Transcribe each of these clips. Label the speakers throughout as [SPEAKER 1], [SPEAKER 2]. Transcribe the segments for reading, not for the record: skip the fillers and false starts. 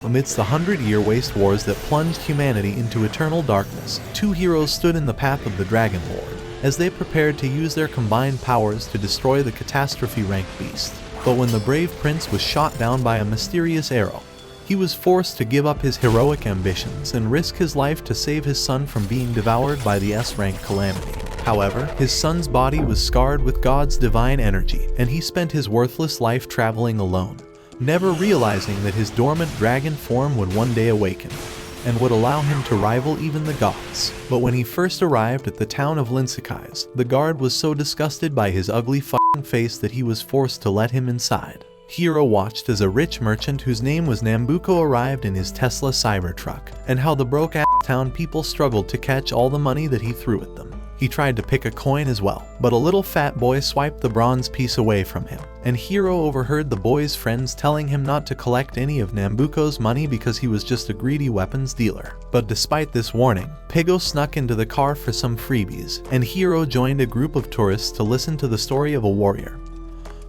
[SPEAKER 1] Amidst the 100-year waste wars that plunged humanity into eternal darkness, two heroes stood in the path of the Dragon Lord, as they prepared to use their combined powers to destroy the catastrophe-ranked beast. But when the brave prince was shot down by a mysterious arrow, he was forced to give up his heroic ambitions and risk his life to save his son from being devoured by the S-rank calamity. However, his son's body was scarred with God's divine energy, and he spent his worthless life traveling alone, never realizing that his dormant dragon form would one day awaken, and would allow him to rival even the gods. But when he first arrived at the town of Linsakais, the guard was so disgusted by his ugly f***ing face that he was forced to let him inside. Hiro watched as a rich merchant whose name was Nambuko arrived in his Tesla Cybertruck, and how the broke-ass town people struggled to catch all the money that he threw at them. He tried to pick a coin as well, but a little fat boy swiped the bronze piece away from him, and Hiro overheard the boy's friends telling him not to collect any of Nambuko's money because he was just a greedy weapons dealer. But despite this warning, Pego snuck into the car for some freebies, and Hiro joined a group of tourists to listen to the story of a warrior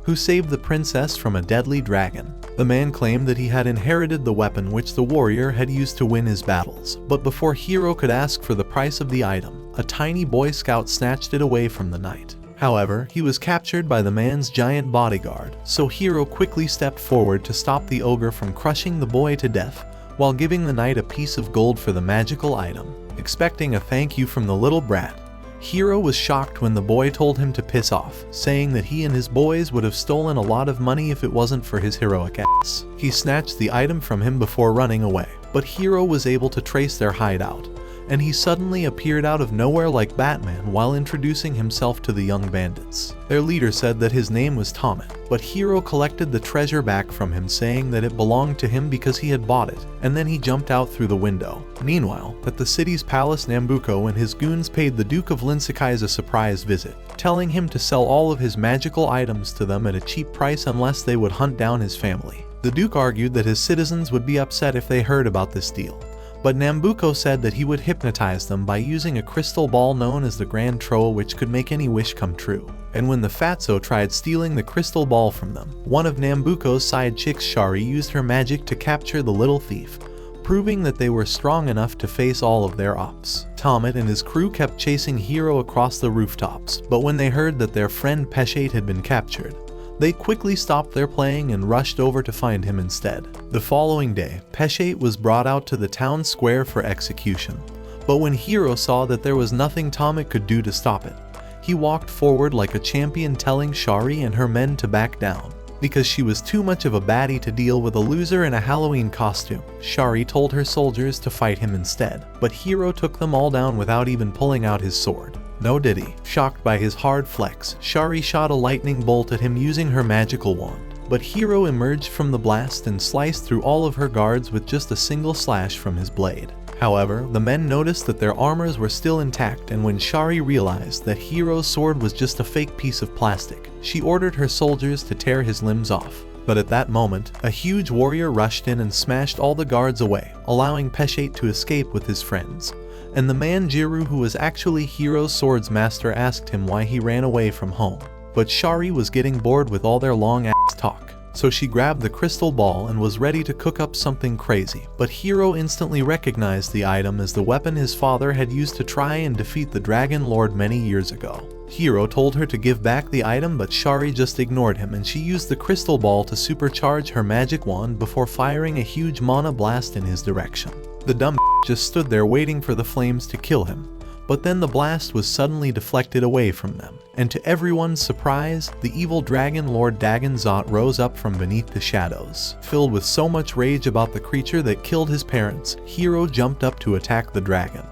[SPEAKER 1] who saved the princess from a deadly dragon. The man claimed that he had inherited the weapon which the warrior had used to win his battles, but before Hiro could ask for the price of the item, a tiny Boy Scout snatched it away from the knight. However, he was captured by the man's giant bodyguard, so Hiro quickly stepped forward to stop the ogre from crushing the boy to death, while giving the knight a piece of gold for the magical item. Expecting a thank you from the little brat, Hiro was shocked when the boy told him to piss off, saying that he and his boys would have stolen a lot of money if it wasn't for his heroic ass. He snatched the item from him before running away, but Hiro was able to trace their hideout, and he suddenly appeared out of nowhere like Batman while introducing himself to the young bandits. Their leader said that his name was Tomet, but Hiro collected the treasure back from him, saying that it belonged to him because he had bought it, and then he jumped out through the window. Meanwhile, at the city's palace, Nambuko and his goons paid the Duke of Linsakais a surprise visit, telling him to sell all of his magical items to them at a cheap price unless they would hunt down his family. The Duke argued that his citizens would be upset if they heard about this deal, but Nambuko said that he would hypnotize them by using a crystal ball known as the Grand Troll, which could make any wish come true. And when the Fatso tried stealing the crystal ball from them, one of Nambuko's side chicks, Shari, used her magic to capture the little thief, proving that they were strong enough to face all of their ops. Tomet and his crew kept chasing Hiro across the rooftops, but when they heard that their friend Peshate had been captured, they quickly stopped their playing and rushed over to find him instead. The following day, Peshate was brought out to the town square for execution, but when Hiro saw that there was nothing Tomet could do to stop it, he walked forward like a champion, telling Shari and her men to back down, because she was too much of a baddie to deal with a loser in a Halloween costume. Shari told her soldiers to fight him instead, but Hiro took them all down without even pulling out his sword. No did he. Shocked by his hard flex, Shari shot a lightning bolt at him using her magical wand, but Hiro emerged from the blast and sliced through all of her guards with just a single slash from his blade. However, the men noticed that their armors were still intact, and when Shari realized that Hiro's sword was just a fake piece of plastic, she ordered her soldiers to tear his limbs off. But at that moment, a huge warrior rushed in and smashed all the guards away, allowing Peshate to escape with his friends. And the man Jiru, who was actually Hiro's swords master, asked him why he ran away from home. But Shari was getting bored with all their long-ass talk, so she grabbed the crystal ball and was ready to cook up something crazy. But Hiro instantly recognized the item as the weapon his father had used to try and defeat the Dragon Lord many years ago. Hiro told her to give back the item, but Shari just ignored him, and she used the crystal ball to supercharge her magic wand before firing a huge mana blast in his direction. The dumb just stood there waiting for the flames to kill him, but then the blast was suddenly deflected away from them, and to everyone's surprise, the evil Dragon Lord Dagon Zot rose up from beneath the shadows. Filled with so much rage about the creature that killed his parents, Hiro jumped up to attack the dragon,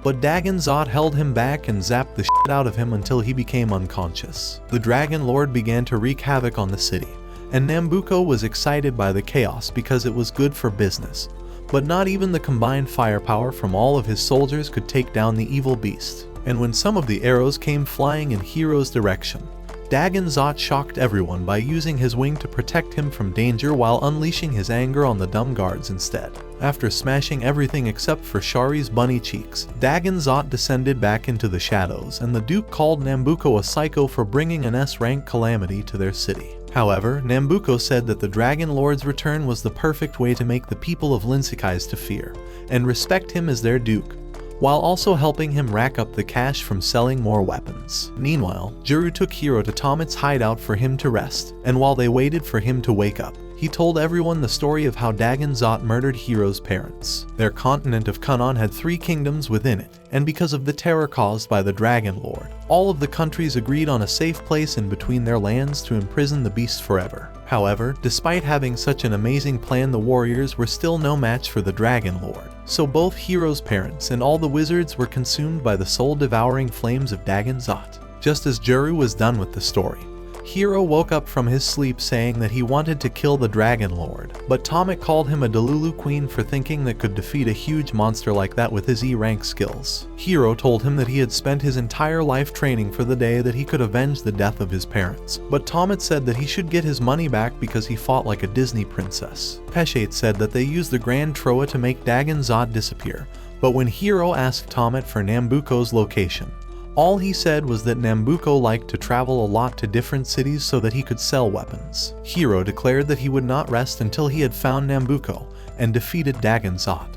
[SPEAKER 1] but Dagon Zot held him back and zapped the shit out of him until he became unconscious. The Dragon Lord began to wreak havoc on the city, and Nambuko was excited by the chaos because it was good for business. But not even the combined firepower from all of his soldiers could take down the evil beast. And when some of the arrows came flying in Hiro's direction, Dagon Zot shocked everyone by using his wing to protect him from danger while unleashing his anger on the dumb guards instead. After smashing everything except for Shari's bunny cheeks, Dagon Zot descended back into the shadows, and the Duke called Nambuko a psycho for bringing an S-rank calamity to their city. However, Nambuko said that the Dragon Lord's return was the perfect way to make the people of Linsicais to fear and respect him as their duke, while also helping him rack up the cash from selling more weapons. Meanwhile, Juru took Hiro to Tomit's hideout for him to rest, and while they waited for him to wake up, he told everyone the story of how Dagon Zot murdered Hiro's parents. Their continent of Kanon had 3 kingdoms within it, and because of the terror caused by the Dragon Lord, all of the countries agreed on a safe place in between their lands to imprison the beast forever. However, despite having such an amazing plan, the warriors were still no match for the Dragon Lord. So both Hiro's parents and all the wizards were consumed by the soul-devouring flames of Dagon Zot. Just as Juru was done with the story, Hiro woke up from his sleep saying that he wanted to kill the Dragon Lord, but Tomik called him a Delulu Queen for thinking that could defeat a huge monster like that with his E-rank skills. Hiro told him that he had spent his entire life training for the day that he could avenge the death of his parents, but Tomit said that he should get his money back because he fought like a Disney princess. Peshate said that they used the Grand Troa to make Dagon Zot disappear, but when Hiro asked Tomit for Nambuko's location, all he said was that Nambuko liked to travel a lot to different cities so that he could sell weapons. Hiro declared that he would not rest until he had found Nambuko and defeated Dagon Zot.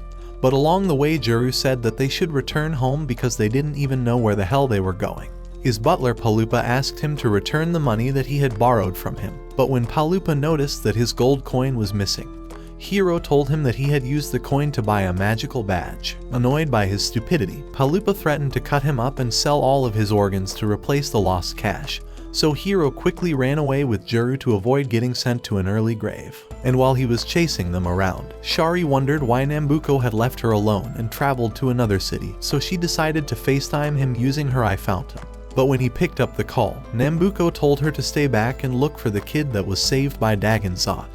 [SPEAKER 1] But along the way, Juru said that they should return home because they didn't even know where the hell they were going. His butler Palupa asked him to return the money that he had borrowed from him, but when Palupa noticed that his gold coin was missing, Hiro told him that he had used the coin to buy a magical badge. Annoyed by his stupidity, Palupa threatened to cut him up and sell all of his organs to replace the lost cash, so Hiro quickly ran away with Juru to avoid getting sent to an early grave. And while he was chasing them around, Shari wondered why Nambuko had left her alone and traveled to another city, so she decided to FaceTime him using her iPhountain. But when he picked up the call, Nambuko told her to stay back and look for the kid that was saved by Dagon Zot,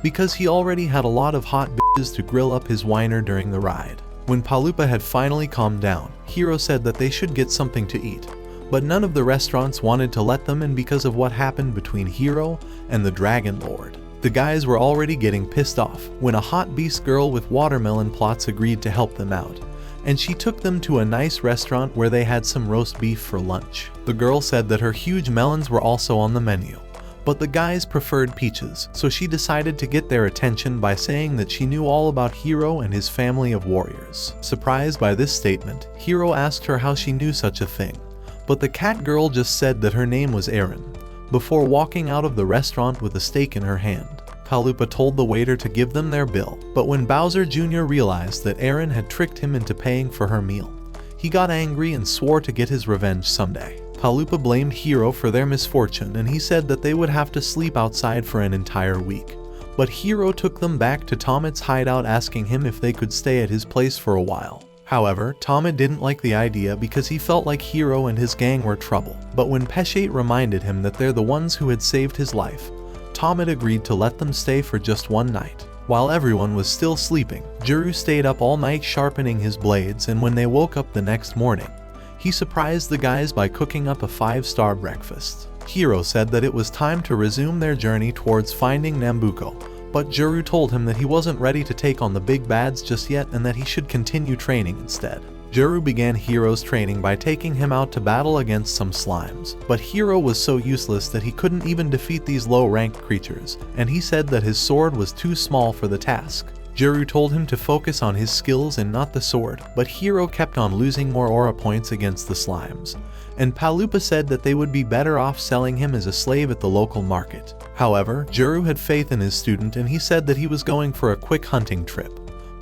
[SPEAKER 1] because he already had a lot of hot bitches to grill up his whiner during the ride. When Palupa had finally calmed down, Hiro said that they should get something to eat, but none of the restaurants wanted to let them in because of what happened between Hiro and the Dragon Lord. The guys were already getting pissed off when a hot beast girl with watermelon plots agreed to help them out, and she took them to a nice restaurant where they had some roast beef for lunch. The girl said that her huge melons were also on the menu, but the guys preferred peaches, so she decided to get their attention by saying that she knew all about Hiro and his family of warriors. Surprised by this statement, Hiro asked her how she knew such a thing, but the cat girl just said that her name was Erin, before walking out of the restaurant with a steak in her hand. Palupa told the waiter to give them their bill, but when Bowser Jr. realized that Erin had tricked him into paying for her meal, he got angry and swore to get his revenge someday. Palupa blamed Hiro for their misfortune, and he said that they would have to sleep outside for an entire week. But Hiro took them back to Tomit's hideout, asking him if they could stay at his place for a while. However, Tomit didn't like the idea because he felt like Hiro and his gang were trouble. But when Peshate reminded him that they're the ones who had saved his life, Tomit agreed to let them stay for just one night. While everyone was still sleeping, Juru stayed up all night sharpening his blades, and when they woke up the next morning, he surprised the guys by cooking up a 5-star breakfast. Hiro said that it was time to resume their journey towards finding Nambuko, but Juru told him that he wasn't ready to take on the big bads just yet and that he should continue training instead. Juru began Hiro's training by taking him out to battle against some slimes, but Hiro was so useless that he couldn't even defeat these low-ranked creatures, and he said that his sword was too small for the task. Juru told him to focus on his skills and not the sword, but Hiro kept on losing more aura points against the slimes, and Palupa said that they would be better off selling him as a slave at the local market. However, Juru had faith in his student and he said that he was going for a quick hunting trip.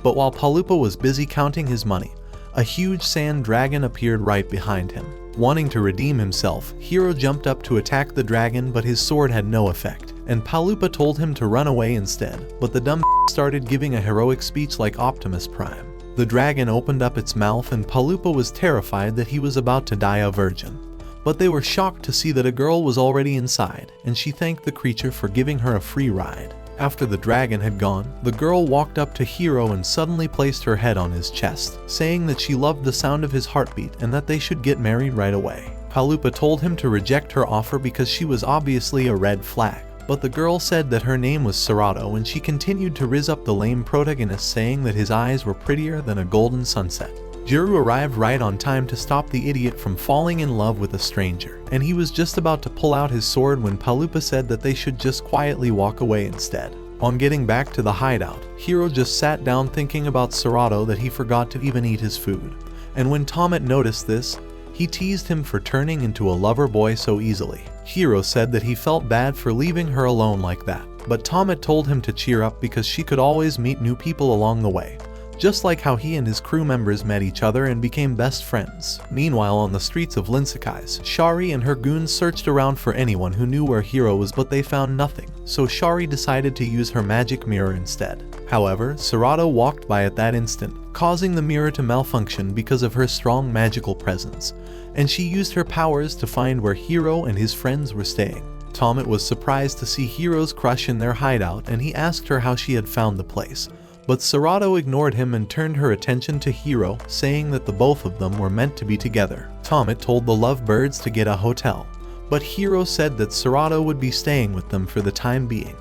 [SPEAKER 1] But while Palupa was busy counting his money, a huge sand dragon appeared right behind him. Wanting to redeem himself, Hiro jumped up to attack the dragon, but his sword had no effect, and Palupa told him to run away instead, but the dumb started giving a heroic speech like Optimus Prime. The dragon opened up its mouth and Palupa was terrified that he was about to die a virgin. But they were shocked to see that a girl was already inside, and she thanked the creature for giving her a free ride. After the dragon had gone, the girl walked up to Hiro and suddenly placed her head on his chest, saying that she loved the sound of his heartbeat and that they should get married right away. Palupa told him to reject her offer because she was obviously a red flag, but the girl said that her name was Serato, and she continued to rizz up the lame protagonist, saying that his eyes were prettier than a golden sunset. Juru arrived right on time to stop the idiot from falling in love with a stranger, and he was just about to pull out his sword when Palupa said that they should just quietly walk away instead. On getting back to the hideout, Hiro just sat down thinking about Serato that he forgot to even eat his food. And when Tomet noticed this, he teased him for turning into a lover boy so easily. Hiro said that he felt bad for leaving her alone like that, but Tomet told him to cheer up because she could always meet new people along the way, just like how he and his crew members met each other and became best friends. Meanwhile, on the streets of Linsakais, Shari and her goons searched around for anyone who knew where Hiro was, but they found nothing, so Shari decided to use her magic mirror instead. However, Serato walked by at that instant, causing the mirror to malfunction because of her strong magical presence, and she used her powers to find where Hiro and his friends were staying. Tomet was surprised to see Hiro's crush in their hideout, and he asked her how she had found the place. But Serato ignored him and turned her attention to Hiro, saying that the both of them were meant to be together. Tomet told the lovebirds to get a hotel, but Hiro said that Serato would be staying with them for the time being,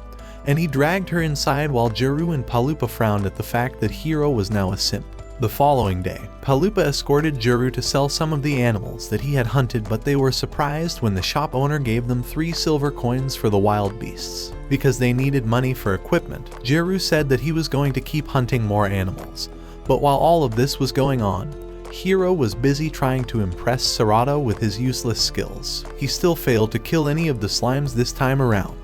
[SPEAKER 1] and he dragged her inside while Juru and Palupa frowned at the fact that Hiro was now a simp. The following day, Palupa escorted Juru to sell some of the animals that he had hunted, but they were surprised when the shop owner gave them 3 silver coins for the wild beasts. Because they needed money for equipment, Juru said that he was going to keep hunting more animals. But while all of this was going on, Hiro was busy trying to impress Serato with his useless skills. He still failed to kill any of the slimes this time around.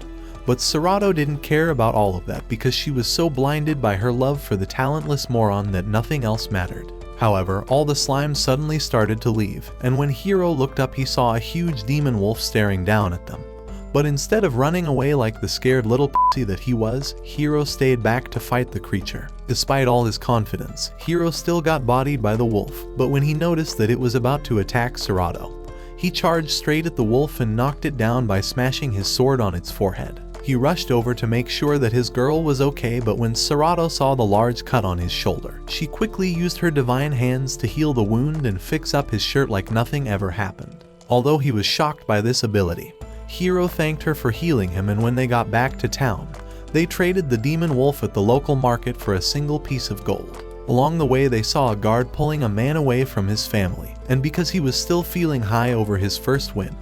[SPEAKER 1] But Serato didn't care about all of that because she was so blinded by her love for the talentless Moron that nothing else mattered. However, all the slimes suddenly started to leave, and when Hiro looked up he saw a huge demon wolf staring down at them. But instead of running away like the scared little pussy that he was, Hiro stayed back to fight the creature. Despite all his confidence, Hiro still got bodied by the wolf, but when he noticed that it was about to attack Serato, he charged straight at the wolf and knocked it down by smashing his sword on its forehead. He rushed over to make sure that his girl was okay, but when Serato saw the large cut on his shoulder, she quickly used her divine hands to heal the wound and fix up his shirt like nothing ever happened. Although he was shocked by this ability, Hiro thanked her for healing him, and when they got back to town, they traded the demon wolf at the local market for a single piece of gold. Along the way they saw a guard pulling a man away from his family, and because he was still feeling high over his first win,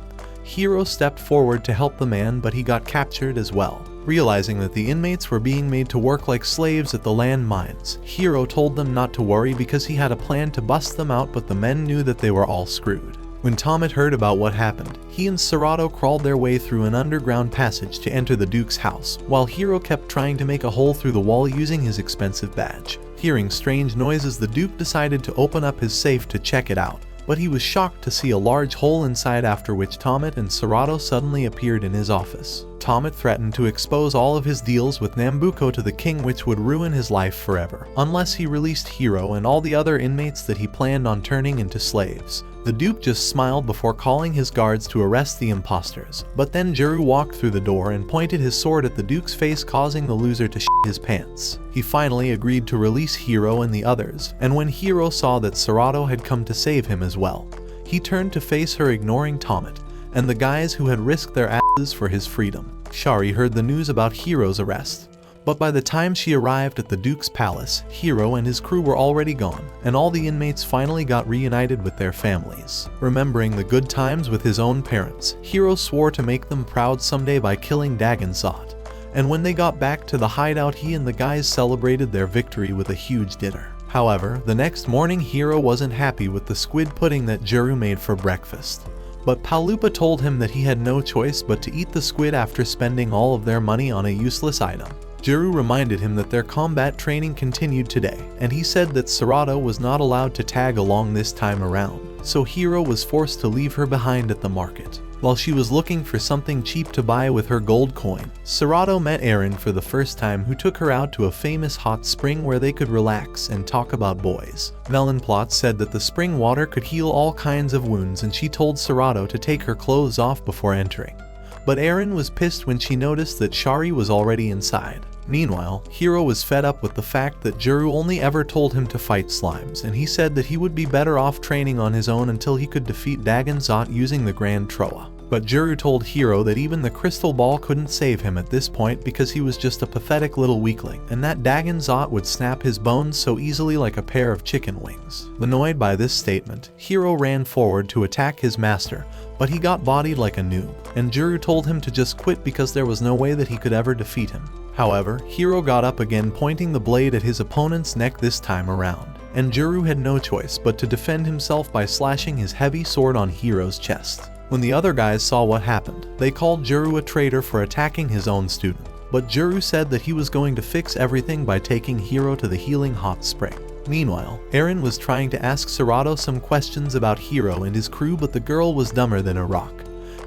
[SPEAKER 1] Hiro stepped forward to help the man, but he got captured as well. Realizing that the inmates were being made to work like slaves at the land mines, Hiro told them not to worry because he had a plan to bust them out, but the men knew that they were all screwed. When Tomet heard about what happened, he and Serato crawled their way through an underground passage to enter the Duke's house, while Hiro kept trying to make a hole through the wall using his expensive badge. Hearing strange noises, the Duke decided to open up his safe to check it out, but he was shocked to see a large hole inside, after which Tomet and Serato suddenly appeared in his office. Tomet threatened to expose all of his deals with Nambuko to the king, which would ruin his life forever, unless he released Hiro and all the other inmates that he planned on turning into slaves. The Duke just smiled before calling his guards to arrest the imposters, but then Juru walked through the door and pointed his sword at the Duke's face, causing the loser to shit his pants. He finally agreed to release Hiro and the others, and when Hiro saw that Serato had come to save him as well, he turned to face her, ignoring Tomet and the guys who had risked their asses for his freedom. Shari heard the news about Hiro's arrest, but by the time she arrived at the Duke's palace, Hiro and his crew were already gone, and all the inmates finally got reunited with their families. Remembering the good times with his own parents, Hiro swore to make them proud someday by killing Dagonzot, and when they got back to the hideout, he and the guys celebrated their victory with a huge dinner. However, the next morning Hiro wasn't happy with the squid pudding that Juru made for breakfast. But Palupa told him that he had no choice but to eat the squid after spending all of their money on a useless item. Juru reminded him that their combat training continued today, and he said that Serato was not allowed to tag along this time around, so Hiro was forced to leave her behind at the market. While she was looking for something cheap to buy with her gold coin, Serato met Eren for the first time, who took her out to a famous hot spring where they could relax and talk about boys. Melonplot said that the spring water could heal all kinds of wounds, and she told Serato to take her clothes off before entering. But Eren was pissed when she noticed that Shari was already inside. Meanwhile, Hiro was fed up with the fact that Juru only ever told him to fight slimes, and he said that he would be better off training on his own until he could defeat Dagonzot using the Grand Troa. But Juru told Hiro that even the crystal ball couldn't save him at this point because he was just a pathetic little weakling, and that Dagonzot would snap his bones so easily like a pair of chicken wings. Annoyed by this statement, Hiro ran forward to attack his master, but he got bodied like a noob, and Juru told him to just quit because there was no way that he could ever defeat him. However, Hiro got up again, pointing the blade at his opponent's neck this time around, and Juru had no choice but to defend himself by slashing his heavy sword on Hiro's chest. When the other guys saw what happened, they called Juru a traitor for attacking his own student, but Juru said that he was going to fix everything by taking Hiro to the healing hot spring. Meanwhile, Eren was trying to ask Serato some questions about Hiro and his crew, but the girl was dumber than a rock.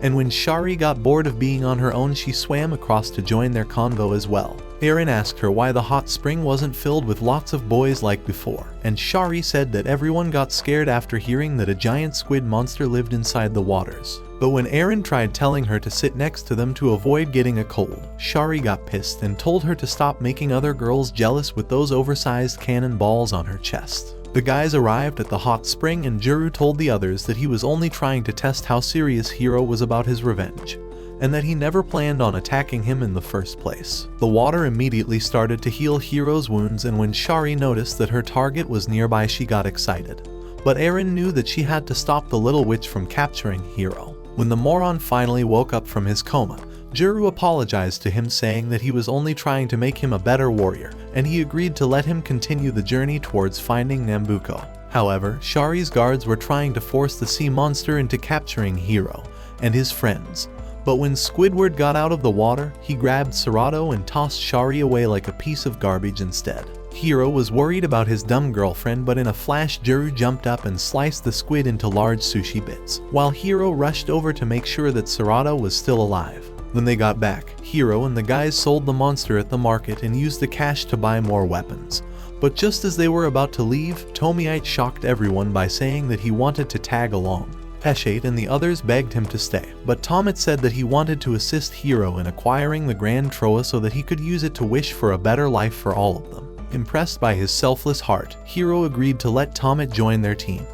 [SPEAKER 1] And when Shari got bored of being on her own, she swam across to join their convo as well. Eren asked her why the hot spring wasn't filled with lots of boys like before, and Shari said that everyone got scared after hearing that a giant squid monster lived inside the waters. But when Eren tried telling her to sit next to them to avoid getting a cold, Shari got pissed and told her to stop making other girls jealous with those oversized cannonballs on her chest. The guys arrived at the hot spring, and Juru told the others that he was only trying to test how serious Hiro was about his revenge, and that he never planned on attacking him in the first place. The water immediately started to heal Hiro's wounds, and when Shari noticed that her target was nearby, she got excited. But Eren knew that she had to stop the little witch from capturing Hiro. When the Moron finally woke up from his coma, Juru apologized to him, saying that he was only trying to make him a better warrior, and he agreed to let him continue the journey towards finding Nambuko. However, Shari's guards were trying to force the sea monster into capturing Hiro and his friends. But when Squidward got out of the water, he grabbed Serato and tossed Shari away like a piece of garbage instead. Hiro was worried about his dumb girlfriend, but in a flash Juru jumped up and sliced the squid into large sushi bits, while Hiro rushed over to make sure that Serato was still alive. When they got back, Hiro and the guys sold the monster at the market and used the cash to buy more weapons. But just as they were about to leave, Tomiite shocked everyone by saying that he wanted to tag along. Peshate and the others begged him to stay, but Tomiite said that he wanted to assist Hiro in acquiring the Grand Troa so that he could use it to wish for a better life for all of them. Impressed by his selfless heart, Hiro agreed to let Tomiite join their team.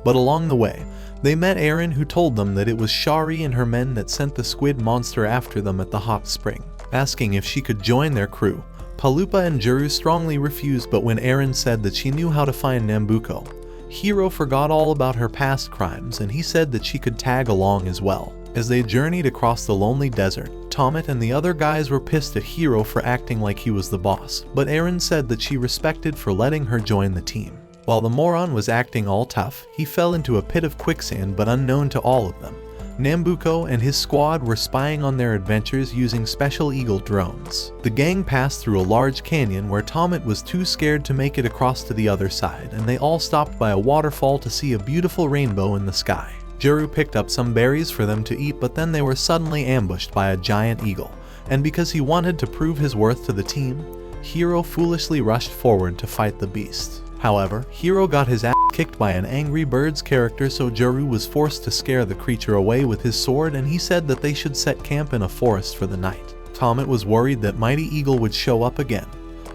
[SPEAKER 1] But along the way, they met Eren, who told them that it was Shari and her men that sent the squid monster after them at the hot spring. Asking if she could join their crew, Palupa and Juru strongly refused, but when Eren said that she knew how to find Nambuko, Hiro forgot all about her past crimes, and he said that she could tag along as well. As they journeyed across the lonely desert, Tomiite and the other guys were pissed at Hiro for acting like he was the boss, but Eren said that she respected for letting her join the team. While the Moron was acting all tough, he fell into a pit of quicksand, but unknown to all of them, Nambuko and his squad were spying on their adventures using Special Eagle drones. The gang passed through a large canyon where Tomiite was too scared to make it across to the other side, and they all stopped by a waterfall to see a beautiful rainbow in the sky. Juru picked up some berries for them to eat, but then they were suddenly ambushed by a giant eagle, and because he wanted to prove his worth to the team, Hiro foolishly rushed forward to fight the beast. However, Hiro got his ass kicked by an Angry Birds character, so Juru was forced to scare the creature away with his sword, and he said that they should set camp in a forest for the night. Tomiite was worried that Mighty Eagle would show up again,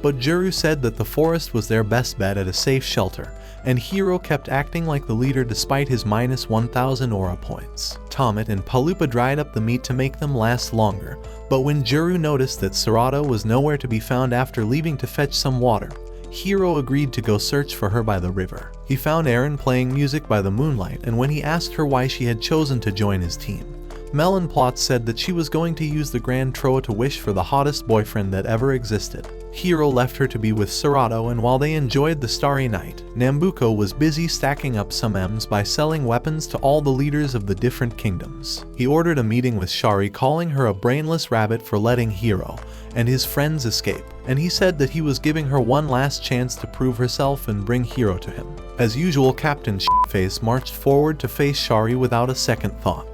[SPEAKER 1] but Juru said that the forest was their best bet at a safe shelter, and Hiro kept acting like the leader despite his minus 1000 aura points. Tomiite and Palupa dried up the meat to make them last longer, but when Juru noticed that Serato was nowhere to be found after leaving to fetch some water, Hiro agreed to go search for her by the river. He found Eren playing music by the moonlight, and when he asked her why she had chosen to join his team, Melon Plot said that she was going to use the Grand Troa to wish for the hottest boyfriend that ever existed. Hiro left her to be with Serato, and while they enjoyed the starry night, Nambuko was busy stacking up some M's by selling weapons to all the leaders of the different kingdoms. He ordered a meeting with Shari, calling her a brainless rabbit for letting Hiro and his friends escape, and he said that he was giving her one last chance to prove herself and bring Hiro to him. As usual, Captain Shitface marched forward to face Shari without a second thought,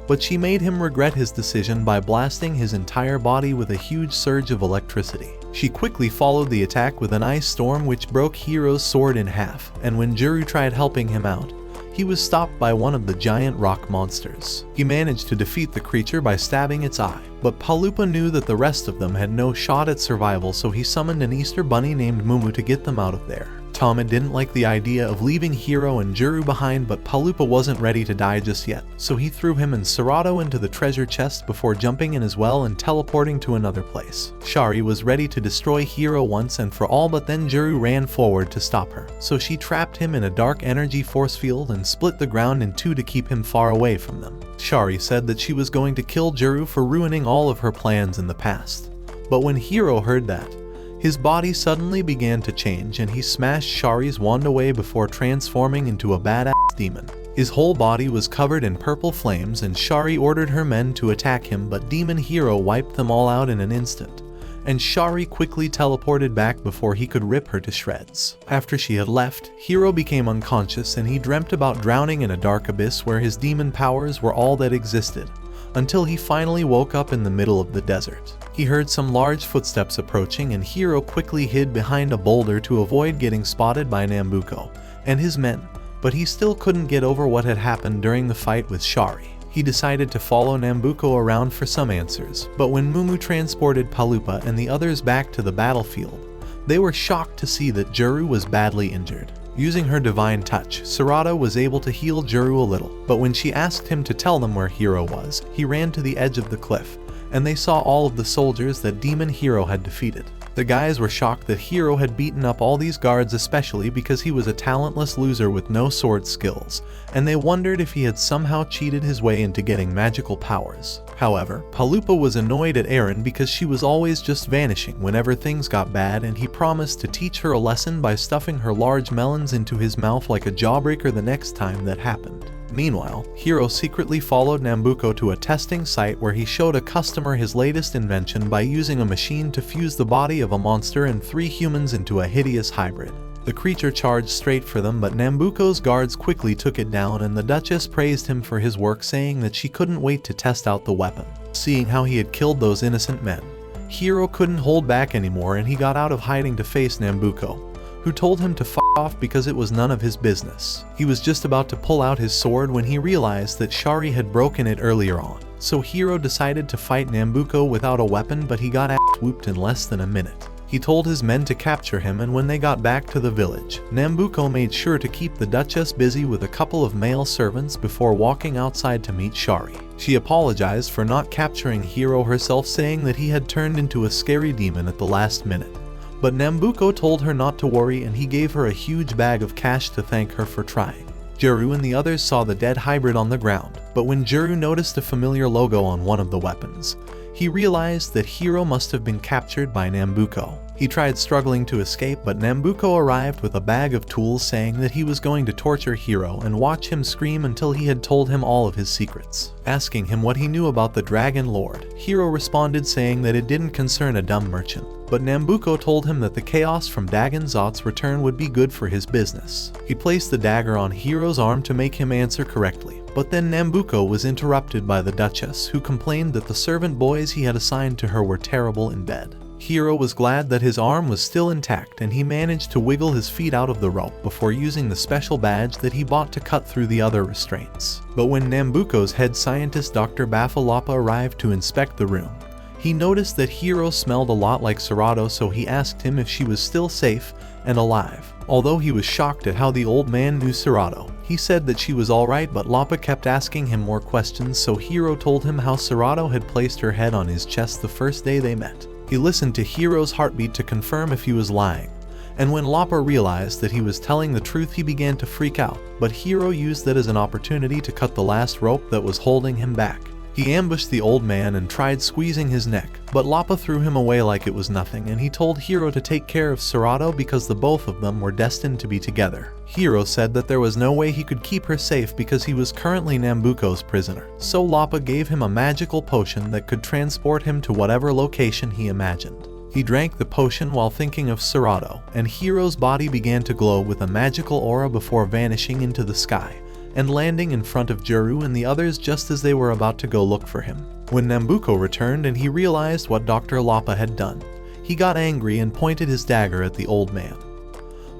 [SPEAKER 1] but she made him regret his decision by blasting his entire body with a huge surge of electricity. She quickly followed the attack with an ice storm which broke Hiro's sword in half, and when Juru tried helping him out, he was stopped by one of the giant rock monsters. He managed to defeat the creature by stabbing its eye, but Palupa knew that the rest of them had no shot at survival, so he summoned an Easter bunny named Mumu to get them out of there. Tama didn't like the idea of leaving Hiro and Juru behind, but Palupa wasn't ready to die just yet, so he threw him and Serato into the treasure chest before jumping in as well and teleporting to another place. Shari was ready to destroy Hiro once and for all, but then Juru ran forward to stop her, so she trapped him in a dark energy force field and split the ground in two to keep him far away from them. Shari said that she was going to kill Juru for ruining all of her plans in the past. But when Hiro heard that, his body suddenly began to change and he smashed Shari's wand away before transforming into a badass demon. His whole body was covered in purple flames and Shari ordered her men to attack him, but Demon Hiro wiped them all out in an instant, and Shari quickly teleported back before he could rip her to shreds. After she had left, Hiro became unconscious and he dreamt about drowning in a dark abyss where his demon powers were all that existed, until he finally woke up in the middle of the desert. He heard some large footsteps approaching and Hiro quickly hid behind a boulder to avoid getting spotted by Nambuko and his men, but he still couldn't get over what had happened during the fight with Shari. He decided to follow Nambuko around for some answers, but when Mumu transported Palupa and the others back to the battlefield, they were shocked to see that Juru was badly injured. Using her divine touch, Sarada was able to heal Juru a little, but when she asked him to tell them where Hiro was, he ran to the edge of the cliff, and they saw all of the soldiers that Demon Hiro had defeated. The guys were shocked that Hiro had beaten up all these guards, especially because he was a talentless loser with no sword skills, and they wondered if he had somehow cheated his way into getting magical powers. However, Palupa was annoyed at Eren because she was always just vanishing whenever things got bad, and he promised to teach her a lesson by stuffing her large melons into his mouth like a jawbreaker the next time that happened. Meanwhile, Hiro secretly followed Nambuko to a testing site where he showed a customer his latest invention by using a machine to fuse the body of a monster and 3 humans into a hideous hybrid. The creature charged straight for them, but Nambuko's guards quickly took it down and the Duchess praised him for his work, saying that she couldn't wait to test out the weapon. Seeing how he had killed those innocent men, Hiro couldn't hold back anymore and he got out of hiding to face Nambuko, who told him to f off because it was none of his business. He was just about to pull out his sword when he realized that Shari had broken it earlier on, so Hiro decided to fight Nambuko without a weapon, but he got ass-whooped in less than a minute. He told his men to capture him, and when they got back to the village, Nambuko made sure to keep the Duchess busy with a couple of male servants before walking outside to meet Shari. She apologized for not capturing Hiro herself, saying that he had turned into a scary demon at the last minute. But Nambuko told her not to worry and he gave her a huge bag of cash to thank her for trying. Juru and the others saw the dead hybrid on the ground, but when Juru noticed a familiar logo on one of the weapons, he realized that Hiro must have been captured by Nambuko. He tried struggling to escape, but Nambuko arrived with a bag of tools, saying that he was going to torture Hiro and watch him scream until he had told him all of his secrets. Asking him what he knew about the Dragon Lord, Hiro responded saying that it didn't concern a dumb merchant, but Nambuko told him that the chaos from Dagonzot's return would be good for his business. He placed the dagger on Hiro's arm to make him answer correctly, but then Nambuko was interrupted by the Duchess, who complained that the servant boys he had assigned to her were terrible in bed. Hiro was glad that his arm was still intact and he managed to wiggle his feet out of the rope before using the special badge that he bought to cut through the other restraints. But when Nambuko's head scientist Dr. Bafalapa arrived to inspect the room, he noticed that Hiro smelled a lot like Serato, so he asked him if she was still safe and alive. Although he was shocked at how the old man knew Serato, he said that she was alright, but Lapa kept asking him more questions, so Hiro told him how Serato had placed her head on his chest the first day they met. He listened to Hiro's heartbeat to confirm if he was lying, and when Lapa realized that he was telling the truth, he began to freak out, but Hiro used that as an opportunity to cut the last rope that was holding him back. He ambushed the old man and tried squeezing his neck, but Lapa threw him away like it was nothing, and he told Hiro to take care of Serato because the both of them were destined to be together. Hiro said that there was no way he could keep her safe because he was currently Nambuko's prisoner, so Lapa gave him a magical potion that could transport him to whatever location he imagined. He drank the potion while thinking of Serato, and Hiro's body began to glow with a magical aura before vanishing into the sky and landing in front of Juru and the others just as they were about to go look for him. When Nambuko returned and he realized what Dr. Lapa had done, he got angry and pointed his dagger at the old man,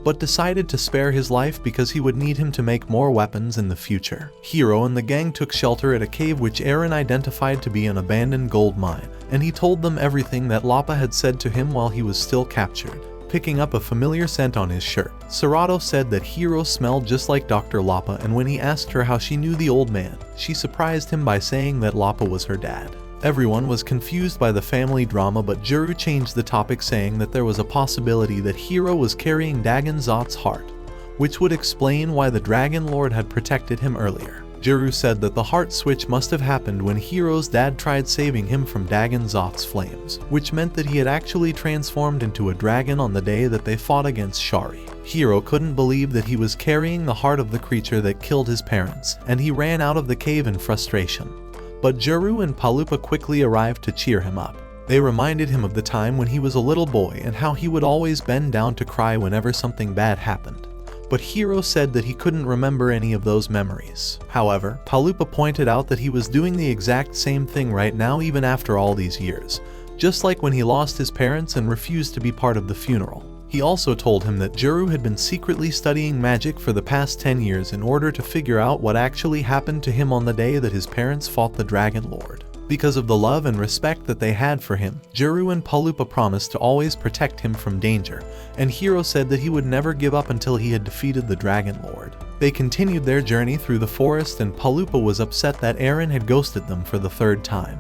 [SPEAKER 1] but decided to spare his life because he would need him to make more weapons in the future. Hiro and the gang took shelter at a cave which Eren identified to be an abandoned gold mine, and he told them everything that Lapa had said to him while he was still captured. picking up a familiar scent on his shirt. Serato said that Hiro smelled just like Dr. Lapa, and when he asked her how she knew the old man, she surprised him by saying that Lapa was her dad. Everyone was confused by the family drama, but Juru changed the topic, saying that there was a possibility that Hiro was carrying Dagon Zot's heart, which would explain why the Dragon Lord had protected him earlier. Juru said that the heart switch must have happened when Hiro's dad tried saving him from Dagon Zot's flames, which meant that he had actually transformed into a dragon on the day that they fought against Shari. Hiro couldn't believe that he was carrying the heart of the creature that killed his parents, and he ran out of the cave in frustration. But Juru and Palupa quickly arrived to cheer him up. They reminded him of the time when he was a little boy and how he would always bend down to cry whenever something bad happened. But Hiro said that he couldn't remember any of those memories. However, Palupa pointed out that he was doing the exact same thing right now even after all these years, just like when he lost his parents and refused to be part of the funeral. He also told him that Juru had been secretly studying magic for the past 10 years in order to figure out what actually happened to him on the day that his parents fought the Dragon Lord. Because of the love and respect that they had for him, Juru and Palupa promised to always protect him from danger, and Hiro said that he would never give up until he had defeated the Dragon Lord. They continued their journey through the forest, and Palupa was upset that Eren had ghosted them for the third time.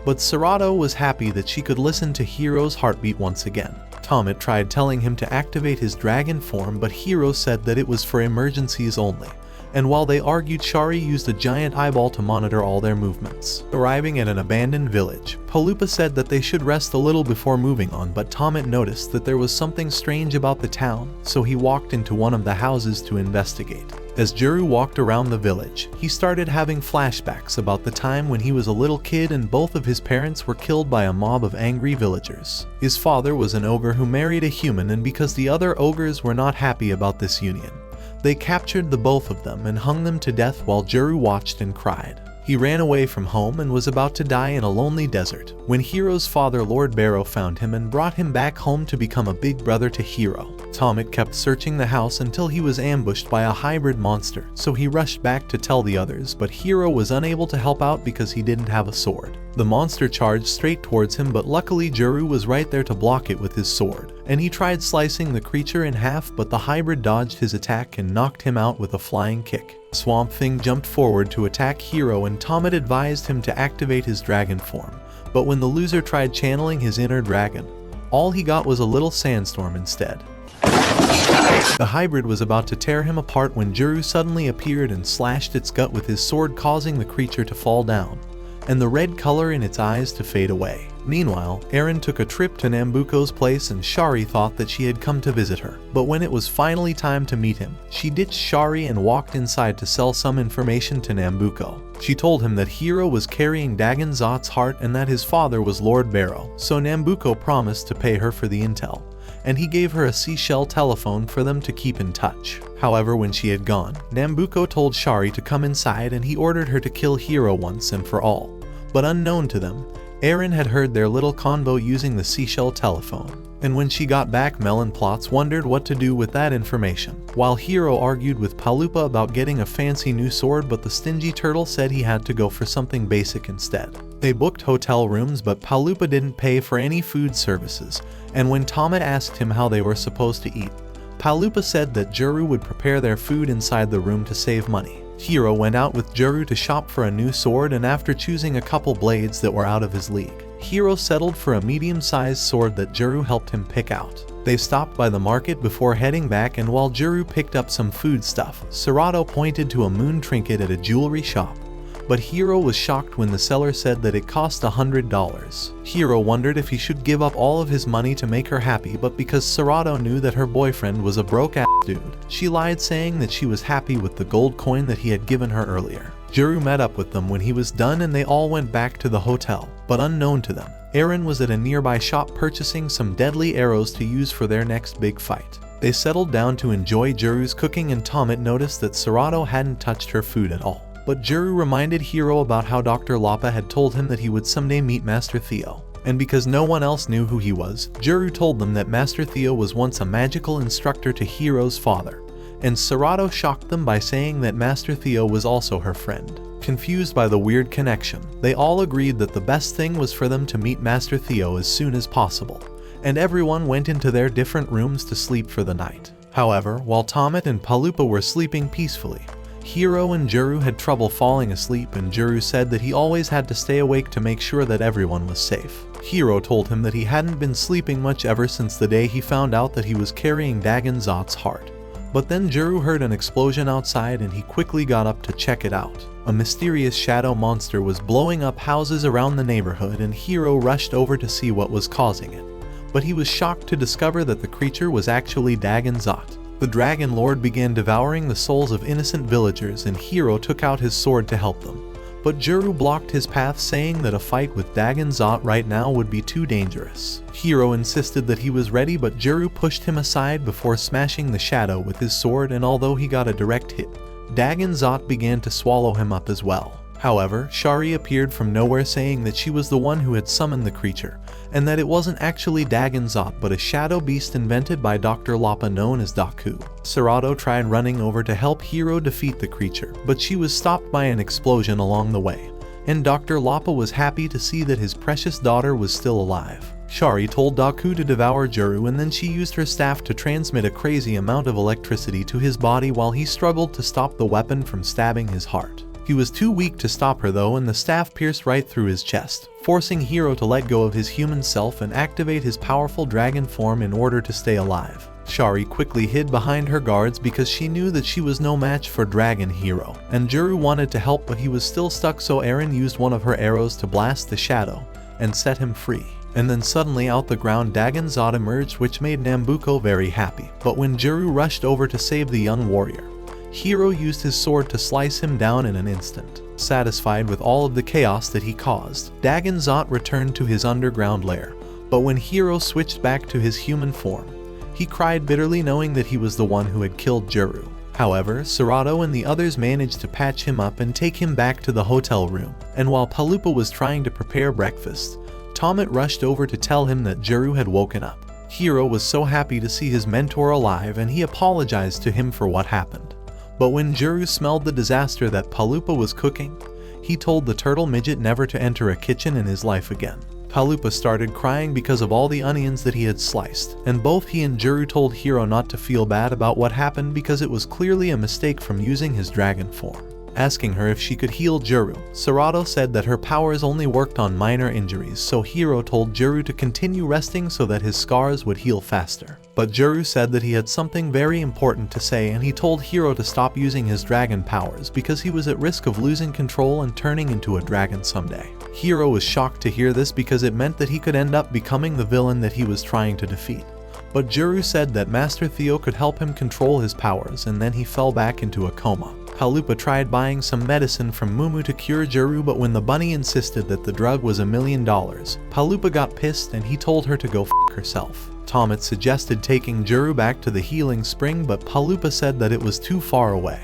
[SPEAKER 1] But Serato was happy that she could listen to Hiro's heartbeat once again. Tomet tried telling him to activate his dragon form, but Hiro said that it was for emergencies only. And while they argued, Shari used a giant eyeball to monitor all their movements. Arriving at an abandoned village, Palupa said that they should rest a little before moving on, but Tomet noticed that there was something strange about the town, so he walked into one of the houses to investigate. As Juru walked around the village, he started having flashbacks about the time when he was a little kid and both of his parents were killed by a mob of angry villagers. His father was an ogre who married a human, and because the other ogres were not happy about this union, they captured the both of them and hung them to death while Juru watched and cried. He ran away from home and was about to die in a lonely desert when Hiro's father Lord Barrow found him and brought him back home to become a big brother to Hiro. Tomet kept searching the house until he was ambushed by a hybrid monster, so he rushed back to tell the others, but Hiro was unable to help out because he didn't have a sword. The monster charged straight towards him, but luckily Juru was right there to block it with his sword, and he tried slicing the creature in half, but the hybrid dodged his attack and knocked him out with a flying kick. Swamp Thing jumped forward to attack Hiro, and Tomet advised him to activate his dragon form, but when the loser tried channeling his inner dragon, all he got was a little sandstorm instead. The hybrid was about to tear him apart when Juru suddenly appeared and slashed its gut with his sword, causing the creature to fall down, and the red color in its eyes to fade away. Meanwhile, Eren took a trip to Nambuko's place, and Shari thought that she had come to visit her. But when it was finally time to meet him, she ditched Shari and walked inside to sell some information to Nambuko. She told him that Hiro was carrying Dagon Zot's heart and that his father was Lord Barrow, so Nambuko promised to pay her for the intel, and he gave her a seashell telephone for them to keep in touch. However, when she had gone, Nambuko told Shari to come inside and he ordered her to kill Hiro once and for all. But unknown to them, Eren had heard their little convo using the seashell telephone, and when she got back, Melon Plots wondered what to do with that information, while Hiro argued with Palupa about getting a fancy new sword, but the stingy turtle said he had to go for something basic instead. They booked hotel rooms, but Palupa didn't pay for any food services, and when Tomet asked him how they were supposed to eat, Palupa said that Juru would prepare their food inside the room to save money. Hiro went out with Juru to shop for a new sword, and after choosing a couple blades that were out of his league, Hiro settled for a medium-sized sword that Juru helped him pick out. They stopped by the market before heading back, and while Juru picked up some food stuff, Serato pointed to a moon trinket at a jewelry shop. But Hiro was shocked when the seller said that it cost $100. Hiro wondered if he should give up all of his money to make her happy, but because Serato knew that her boyfriend was a broke-ass dude, she lied, saying that she was happy with the gold coin that he had given her earlier. Juru met up with them when he was done, and they all went back to the hotel, but unknown to them, Eren was at a nearby shop purchasing some deadly arrows to use for their next big fight. They settled down to enjoy Juru's cooking, and Tomet noticed that Serato hadn't touched her food at all. But Juru reminded Hiro about how Dr. Lapa had told him that he would someday meet Master Theo. And because no one else knew who he was, Juru told them that Master Theo was once a magical instructor to Hiro's father. And Serato shocked them by saying that Master Theo was also her friend. Confused by the weird connection, they all agreed that the best thing was for them to meet Master Theo as soon as possible. and everyone went into their different rooms to sleep for the night. However, while Tomet and Palupa were sleeping peacefully, Hiro and Juru had trouble falling asleep, and Juru said that he always had to stay awake to make sure that everyone was safe. Hiro told him that he hadn't been sleeping much ever since the day he found out that he was carrying Dagon Zot's heart. But then Juru heard an explosion outside and he quickly got up to check it out. A mysterious shadow monster was blowing up houses around the neighborhood, and Hiro rushed over to see what was causing it. But he was shocked to discover that the creature was actually Dagon Zot. The Dragon Lord began devouring the souls of innocent villagers, and Hiro took out his sword to help them. But Juru blocked his path, saying that a fight with Dagon Zot right now would be too dangerous. Hiro insisted that he was ready, but Juru pushed him aside before smashing the shadow with his sword, and although he got a direct hit, Dagon Zot began to swallow him up as well. However, Shari appeared from nowhere, saying that she was the one who had summoned the creature, and that it wasn't actually Dagon Zot but a shadow beast invented by Dr. Lapa known as Daku. Serato tried running over to help Hiro defeat the creature, but she was stopped by an explosion along the way, and Dr. Lapa was happy to see that his precious daughter was still alive. Shari told Daku to devour Juru, and then she used her staff to transmit a crazy amount of electricity to his body while he struggled to stop the weapon from stabbing his heart. He was too weak to stop her though, and the staff pierced right through his chest, forcing Hiro to let go of his human self and activate his powerful dragon form in order to stay alive. Shari quickly hid behind her guards because she knew that she was no match for Dragon Hiro, and Juru wanted to help but he was still stuck, so Eren used one of her arrows to blast the shadow and set him free. And then suddenly out the ground Dagon Zot emerged, which made Nambuko very happy. But when Juru rushed over to save the young warrior, Hiro used his sword to slice him down in an instant. Satisfied with all of the chaos that he caused, Dagon Zot returned to his underground lair. But when Hiro switched back to his human form, he cried bitterly, knowing that he was the one who had killed Juru. However, Serato and the others managed to patch him up and take him back to the hotel room. And while Palupa was trying to prepare breakfast, Tomet rushed over to tell him that Juru had woken up. Hiro was so happy to see his mentor alive, and he apologized to him for what happened. But when Juru smelled the disaster that Palupa was cooking, he told the turtle midget never to enter a kitchen in his life again. Palupa started crying because of all the onions that he had sliced, and both he and Juru told Hiro not to feel bad about what happened because it was clearly a mistake from using his dragon form. Asking her if she could heal Juru, Serato said that her powers only worked on minor injuries, so Hiro told Juru to continue resting so that his scars would heal faster. But Juru said that he had something very important to say, and he told Hiro to stop using his dragon powers because he was at risk of losing control and turning into a dragon someday. Hiro was shocked to hear this because it meant that he could end up becoming the villain that he was trying to defeat. But Juru said that Master Theo could help him control his powers, and then he fell back into a coma. Palupa tried buying some medicine from Mumu to cure Juru, but when the bunny insisted that the drug was $1 million, Palupa got pissed and he told her to go f*** herself. Tomet suggested taking Juru back to the healing spring, but Palupa said that it was too far away.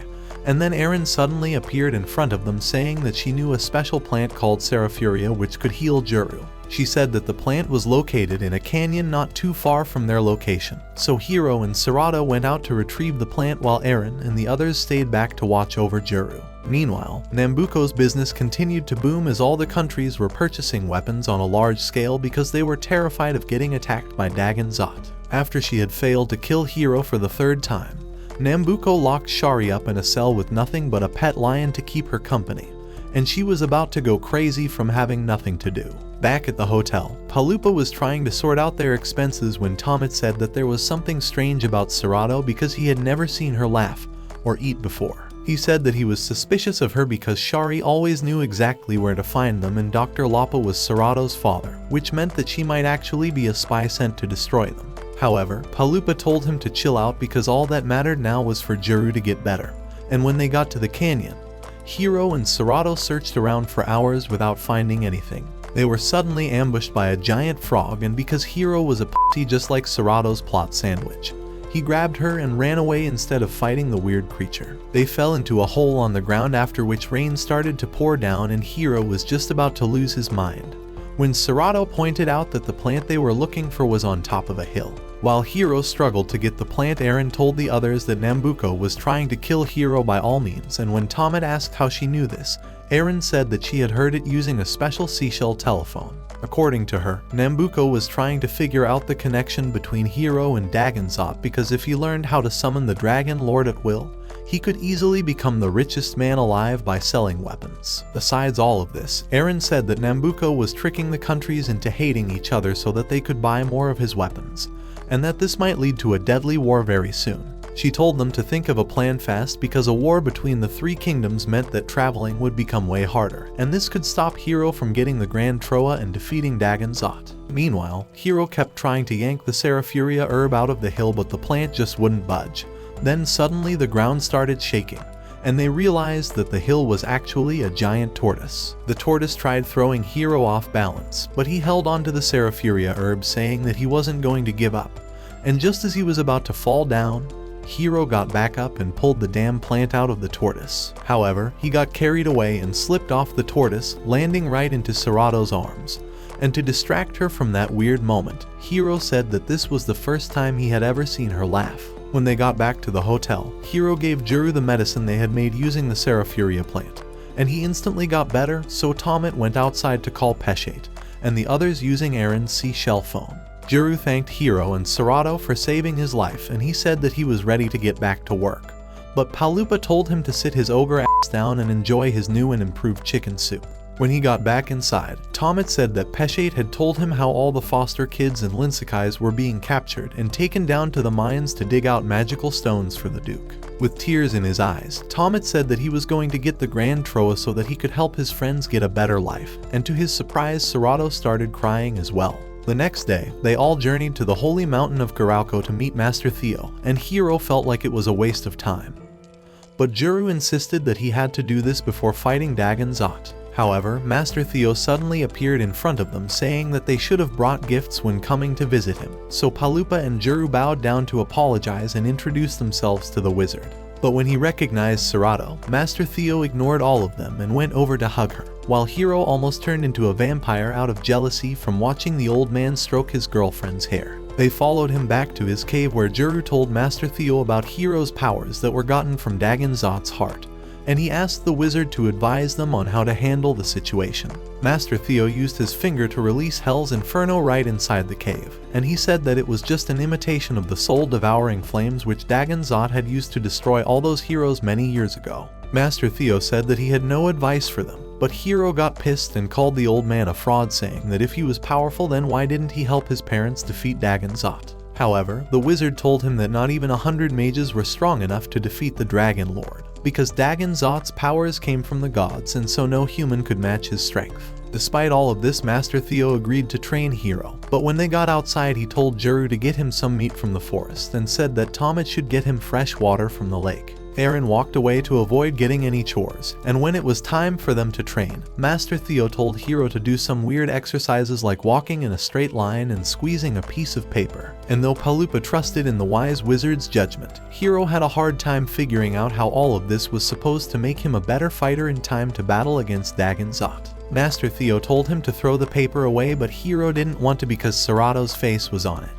[SPEAKER 1] And then Eren suddenly appeared in front of them, saying that she knew a special plant called Serafuria which could heal Juru. She said that the plant was located in a canyon not too far from their location. So Hiro and Serato went out to retrieve the plant while Eren and the others stayed back to watch over Juru. Meanwhile, Nambuko's business continued to boom as all the countries were purchasing weapons on a large scale because they were terrified of getting attacked by Dagon Zot. After she had failed to kill Hiro for the third time, Nambuko locked Shari up in a cell with nothing but a pet lion to keep her company, and she was about to go crazy from having nothing to do. Back at the hotel, Palupa was trying to sort out their expenses when Tomet said that there was something strange about Serato because he had never seen her laugh or eat before. He said that he was suspicious of her because Shari always knew exactly where to find them, and Dr. Lapa was Serato's father, which meant that she might actually be a spy sent to destroy them. However, Palupa told him to chill out because all that mattered now was for Juru to get better. And when they got to the canyon, Hiro and Serato searched around for hours without finding anything. They were suddenly ambushed by a giant frog, and because Hiro was a pussy just like Serato's plot sandwich, he grabbed her and ran away instead of fighting the weird creature. They fell into a hole on the ground, after which rain started to pour down and Hiro was just about to lose his mind when Serato pointed out that the plant they were looking for was on top of a hill. While Hiro struggled to get the plant, Eren told the others that Nambuko was trying to kill Hiro by all means, and when Tomet asked how she knew this, Eren said that she had heard it using a special seashell telephone. According to her, Nambuko was trying to figure out the connection between Hiro and Dagonzot because if he learned how to summon the Dragon Lord at will, he could easily become the richest man alive by selling weapons. Besides all of this, Eren said that Nambuko was tricking the countries into hating each other so that they could buy more of his weapons, and that this might lead to a deadly war very soon. She told them to think of a plan fast because a war between the three kingdoms meant that traveling would become way harder, and this could stop Hiro from getting the Grand Troa and defeating Dagonzot. Meanwhile, Hiro kept trying to yank the Serafuria herb out of the hill, but the plant just wouldn't budge. Then suddenly the ground started shaking, and they realized that the hill was actually a giant tortoise. The tortoise tried throwing Hiro off balance, but he held onto the Serafuria herb, saying that he wasn't going to give up. And just as he was about to fall down, Hiro got back up and pulled the damn plant out of the tortoise. However, he got carried away and slipped off the tortoise, landing right into Sarato's arms. And to distract her from that weird moment, Hiro said that this was the first time he had ever seen her laugh. When they got back to the hotel, Hiro gave Juru the medicine they had made using the Serafuria plant, and he instantly got better, so Tomet went outside to call Peshate, and the others using Eren's seashell phone. Juru thanked Hiro and Sarato for saving his life, and he said that he was ready to get back to work. But Palupa told him to sit his ogre ass down and enjoy his new and improved chicken soup. When he got back inside, Tomet said that Peshate had told him how all the foster kids and Linsakais were being captured and taken down to the mines to dig out magical stones for the Duke. With tears in his eyes, Tomet said that he was going to get the Grand Troa so that he could help his friends get a better life, and to his surprise, Sarato started crying as well. The next day, they all journeyed to the holy mountain of Garauco to meet Master Theo, and Hiro felt like it was a waste of time. But Juru insisted that he had to do this before fighting Dagonzot. However, Master Theo suddenly appeared in front of them, saying that they should have brought gifts when coming to visit him, so Palupa and Juru bowed down to apologize and introduced themselves to the wizard. But when he recognized Sarato, Master Theo ignored all of them and went over to hug her, while Hiro almost turned into a vampire out of jealousy from watching the old man stroke his girlfriend's hair. They followed him back to his cave where Juru told Master Theo about Hiro's powers that were gotten from Dagonzot's heart, and he asked the wizard to advise them on how to handle the situation. Master Theo used his finger to release Hell's Inferno right inside the cave, and he said that it was just an imitation of the soul-devouring flames which Dagonzot had used to destroy all those heroes many years ago. Master Theo said that he had no advice for them, but Hiro got pissed and called the old man a fraud, saying that if he was powerful, then why didn't he help his parents defeat Dagonzot? However, the wizard told him that not even 100 mages were strong enough to defeat the Dragon Lord, because Dagonzot's powers came from the gods, and so no human could match his strength. Despite all of this, Master Theo agreed to train Hiro, but when they got outside he told Juru to get him some meat from the forest and said that Tomet should get him fresh water from the lake. Eren walked away to avoid getting any chores, and when it was time for them to train, Master Theo told Hiro to do some weird exercises like walking in a straight line and squeezing a piece of paper. And though Palupa trusted in the wise wizard's judgment, Hiro had a hard time figuring out how all of this was supposed to make him a better fighter in time to battle against Dagonzot. Master Theo told him to throw the paper away, but Hiro didn't want to because Sarato's face was on it.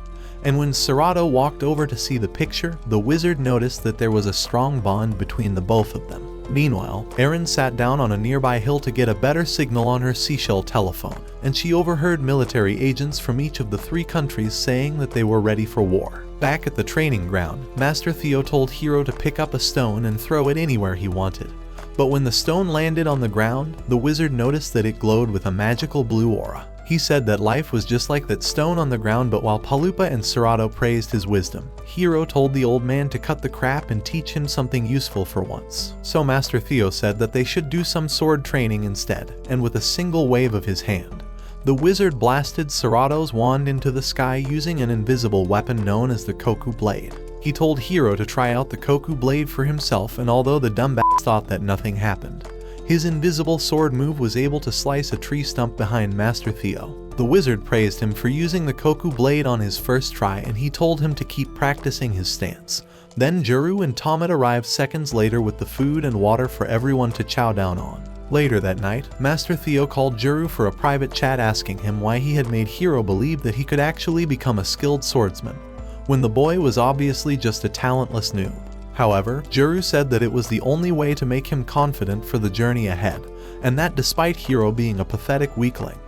[SPEAKER 1] And when Sarato walked over to see the picture, the wizard noticed that there was a strong bond between the both of them. Meanwhile, Eren sat down on a nearby hill to get a better signal on her seashell telephone, and she overheard military agents from each of the three countries saying that they were ready for war. Back at the training ground, Master Theo told Hiro to pick up a stone and throw it anywhere he wanted. But when the stone landed on the ground, the wizard noticed that it glowed with a magical blue aura. He said that life was just like that stone on the ground, but while Palupa and Sarato praised his wisdom, Hiro told the old man to cut the crap and teach him something useful for once. So Master Theo said that they should do some sword training instead, and with a single wave of his hand, the wizard blasted Sarato's wand into the sky using an invisible weapon known as the Koku Blade. He told Hiro to try out the Koku Blade for himself, and although the dumbass thought that nothing happened, his invisible sword move was able to slice a tree stump behind Master Theo. The wizard praised him for using the Koku Blade on his first try, and he told him to keep practicing his stance. Then Juru and Tomet arrived seconds later with the food and water for everyone to chow down on. Later that night, Master Theo called Juru for a private chat asking him why he had made Hiro believe that he could actually become a skilled swordsman, when the boy was obviously just a talentless noob. However, Juru said that it was the only way to make him confident for the journey ahead, and that despite Hiro being a pathetic weakling,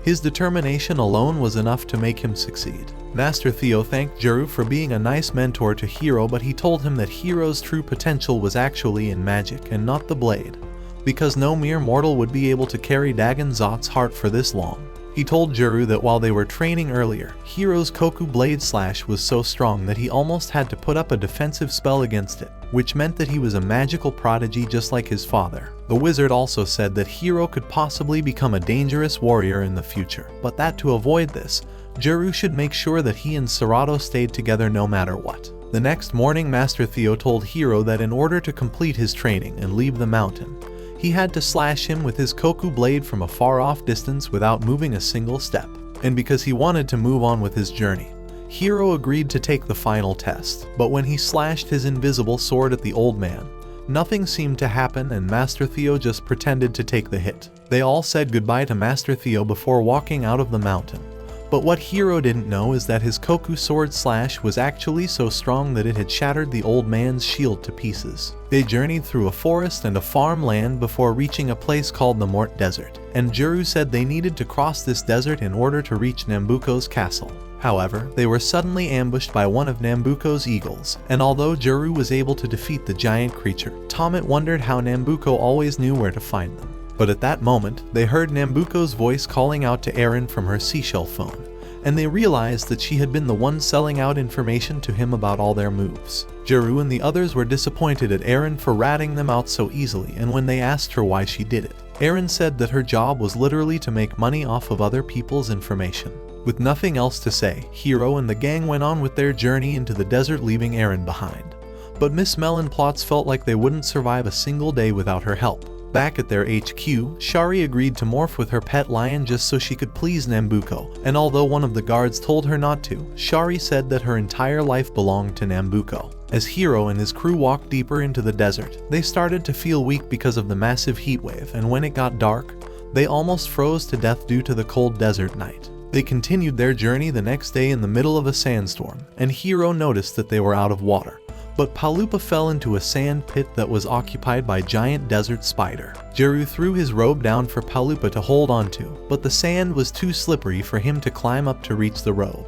[SPEAKER 1] His determination alone was enough to make him succeed. Master Theo thanked Juru for being a nice mentor to Hiro, but he told him that Hiro's true potential was actually in magic and not the blade, because no mere mortal would be able to carry Dagon Zot's heart for this long. He told Juru that while they were training earlier, Hiro's Koku Blade Slash was so strong that he almost had to put up a defensive spell against it, which meant that he was a magical prodigy just like his father. The wizard also said that Hiro could possibly become a dangerous warrior in the future, but that to avoid this, Juru should make sure that he and Serato stayed together no matter what. The next morning, Master Theo told Hiro that in order to complete his training and leave the mountain, he had to slash him with his Koku blade from a far-off distance without moving a single step. And because he wanted to move on with his journey, Hiro agreed to take the final test. But when he slashed his invisible sword at the old man, nothing seemed to happen and Master Theo just pretended to take the hit. They all said goodbye to Master Theo before walking out of the mountain. But what Hiro didn't know is that his Koku sword slash was actually so strong that it had shattered the old man's shield to pieces. They journeyed through a forest and a farmland before reaching a place called the Mort Desert, and Juru said they needed to cross this desert in order to reach Nambuko's castle. However, they were suddenly ambushed by one of Nambuko's eagles, and although Juru was able to defeat the giant creature, Tomet wondered how Nambuko always knew where to find them. But at that moment, they heard Nambuko's voice calling out to Eren from her seashell phone, and they realized that she had been the one selling out information to him about all their moves. Juru and the others were disappointed at Eren for ratting them out so easily, and when they asked her why she did it, Eren said that her job was literally to make money off of other people's information. With nothing else to say, Hiro and the gang went on with their journey into the desert, leaving Eren behind. But Miss Melonplots felt like they wouldn't survive a single day without her help. Back at their HQ, Shari agreed to morph with her pet lion just so she could please Nambuko, and although one of the guards told her not to, Shari said that her entire life belonged to Nambuko. As Hiro and his crew walked deeper into the desert, they started to feel weak because of the massive heat wave, and when it got dark, they almost froze to death due to the cold desert night. They continued their journey the next day in the middle of a sandstorm, and Hiro noticed that they were out of water. But Palupa fell into a sand pit that was occupied by a giant desert spider. Juru threw his robe down for Palupa to hold onto, but the sand was too slippery for him to climb up to reach the robe,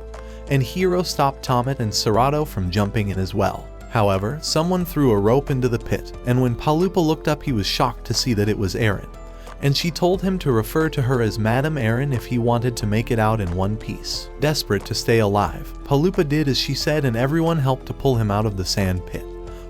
[SPEAKER 1] and Hiro stopped Tomet and Serato from jumping in as well. However, someone threw a rope into the pit, and when Palupa looked up he was shocked to see that it was Eren, and she told him to refer to her as Madam Eren if he wanted to make it out in one piece. Desperate to stay alive, Palupa did as she said and everyone helped to pull him out of the sand pit.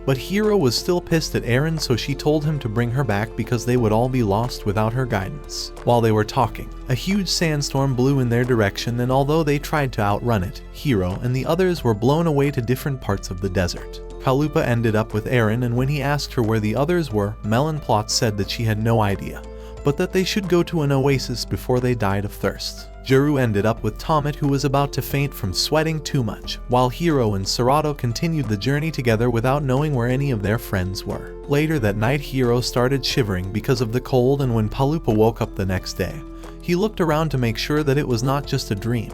[SPEAKER 1] But Hiro was still pissed at Eren, so she told him to bring her back because they would all be lost without her guidance. While they were talking, a huge sandstorm blew in their direction, and although they tried to outrun it, Hiro and the others were blown away to different parts of the desert. Palupa ended up with Eren, and when he asked her where the others were, Melonplots said that she had no idea, but that they should go to an oasis before they died of thirst. Juru ended up with Tomet, who was about to faint from sweating too much, while Hiro and Serato continued the journey together without knowing where any of their friends were. Later that night, Hiro started shivering because of the cold, and when Palupa woke up the next day, he looked around to make sure that it was not just a dream.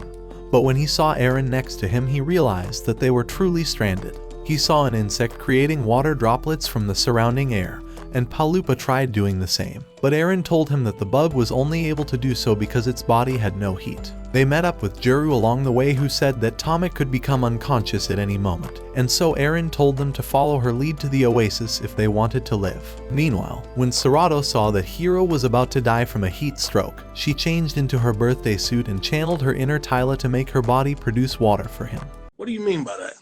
[SPEAKER 1] But when he saw Eren next to him, he realized that they were truly stranded. He saw an insect creating water droplets from the surrounding air, and Palupa tried doing the same. But Eren told him that the bug was only able to do so because its body had no heat. They met up with Juru along the way, who said that Tomet could become unconscious at any moment, and so Eren told them to follow her lead to the oasis if they wanted to live. Meanwhile, when Serato saw that Hiro was about to die from a heat stroke, she changed into her birthday suit and channeled her inner Tyla to make her body produce water for him.
[SPEAKER 2] What do you mean by that?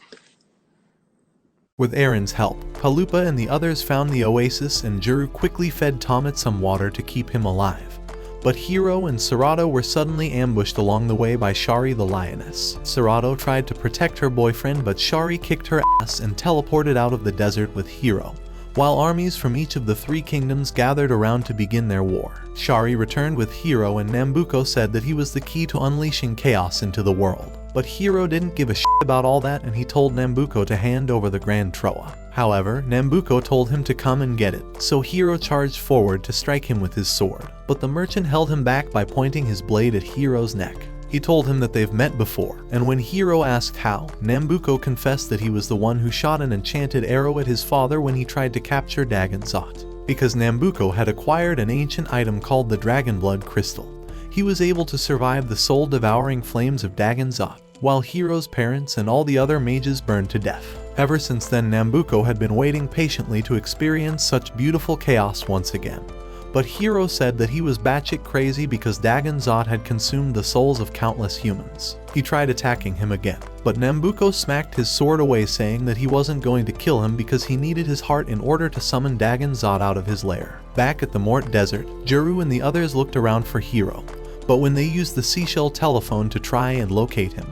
[SPEAKER 1] With Eren's help, Palupa and the others found the oasis, and Juru quickly fed Tomet some water to keep him alive. But Hiro and Serato were suddenly ambushed along the way by Shari the lioness. Serato tried to protect her boyfriend, but Shari kicked her ass and teleported out of the desert with Hiro, while armies from each of the three kingdoms gathered around to begin their war. Shari returned with Hiro, and Nambuko said that he was the key to unleashing chaos into the world. But Hiro didn't give a shit about all that, and he told Nambuko to hand over the Grand Troa. However, Nambuko told him to come and get it, so Hiro charged forward to strike him with his sword. But the merchant held him back by pointing his blade at Hiro's neck. He told him that they've met before, and when Hiro asked how, Nambuko confessed that he was the one who shot an enchanted arrow at his father when he tried to capture Dagon Zot. Because Nambuko had acquired an ancient item called the Dragon Blood Crystal, he was able to survive the soul-devouring flames of Dagon Zot, while Hiro's parents and all the other mages burned to death. Ever since then, Nambuko had been waiting patiently to experience such beautiful chaos once again. But Hiro said that he was batshit crazy because Dagon Zot had consumed the souls of countless humans. He tried attacking him again, but Nambuko smacked his sword away, saying that he wasn't going to kill him because he needed his heart in order to summon Dagon Zot out of his lair. Back at the Mort Desert, Juru and the others looked around for Hiro, but when they used the seashell telephone to try and locate him,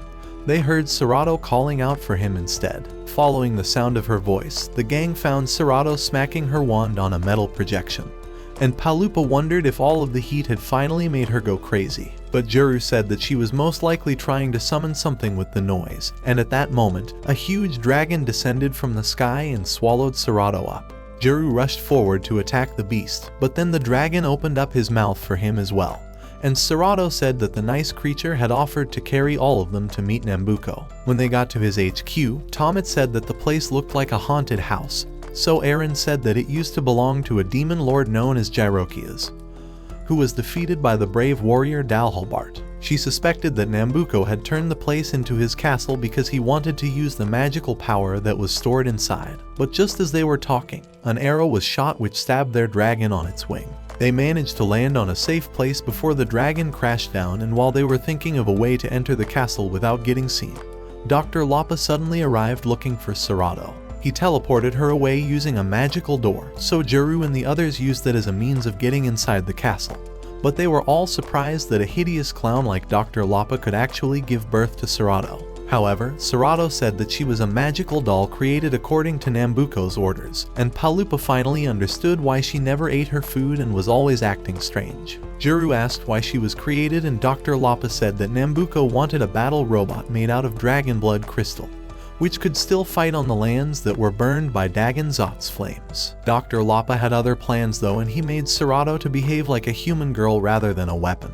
[SPEAKER 1] they heard Serato calling out for him instead. Following the sound of her voice, the gang found Serato smacking her wand on a metal projection, and Palupa wondered if all of the heat had finally made her go crazy. But Juru said that she was most likely trying to summon something with the noise, and at that moment, a huge dragon descended from the sky and swallowed Serato up. Juru rushed forward to attack the beast, but then the dragon opened up his mouth for him as well, and Serato said that the nice creature had offered to carry all of them to meet Nambuko. When they got to his HQ, Tomet said that the place looked like a haunted house, so Aaron said that it used to belong to a demon lord known as Gyrokias, who was defeated by the brave warrior Dalhalbart. She suspected that Nambuko had turned the place into his castle because he wanted to use the magical power that was stored inside. But just as they were talking, an arrow was shot which stabbed their dragon on its wing. They managed to land on a safe place before the dragon crashed down, and while they were thinking of a way to enter the castle without getting seen, Dr. Lapa suddenly arrived looking for Serato. He teleported her away using a magical door, so Juru and the others used it as a means of getting inside the castle. But they were all surprised that a hideous clown like Dr. Lapa could actually give birth to Serato. However, Serato said that she was a magical doll created according to Nambuko's orders, and Palupa finally understood why she never ate her food and was always acting strange. Juru asked why she was created, and Dr. Lapa said that Nambuko wanted a battle robot made out of dragon blood crystal, which could still fight on the lands that were burned by Dagon Zot's flames. Dr. Lapa had other plans though, and he made Serato to behave like a human girl rather than a weapon.